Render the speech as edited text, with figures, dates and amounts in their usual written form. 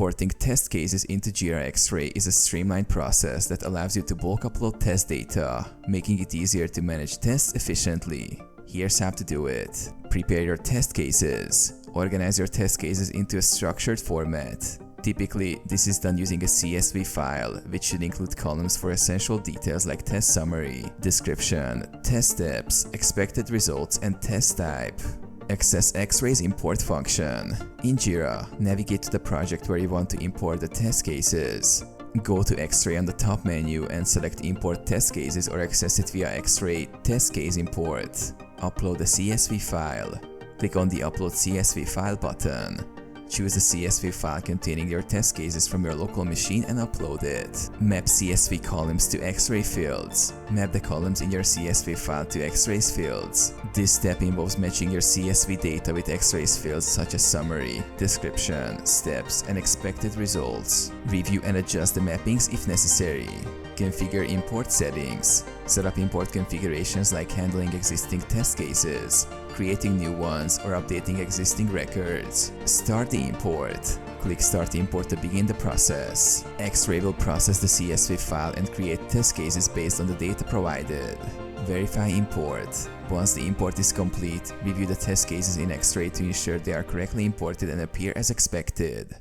Importing test cases into Jira Xray is a streamlined process that allows you to bulk upload test data, making it easier to manage tests efficiently. Here's how to do it. Prepare your test cases. Organize your test cases into a structured format. Typically, this is done using a CSV file, which should include columns for essential details like test summary, description, test steps, expected results, and test type. Access Xray's import function. In Jira, navigate to the project where you want to import the test cases. Go to Xray on the top menu and select Import Test Cases or access it via Xray Test Case Import. Upload the CSV file. Click on the Upload CSV File button. Choose the CSV file containing your test cases from your local machine and upload it. Map CSV columns to Xray fields. Map the columns in your CSV file to Xray's fields. This step involves matching your CSV data with Xray's fields such as summary, description, steps, and expected results. Review and adjust the mappings if necessary. Configure import settings. Set up import configurations like handling existing test cases, creating new ones, or updating existing records. Start the import. Click Start Import to begin the process. Xray will process the CSV file and create test cases based on the data provided. Verify import. Once the import is complete, review the test cases in Xray to ensure they are correctly imported and appear as expected.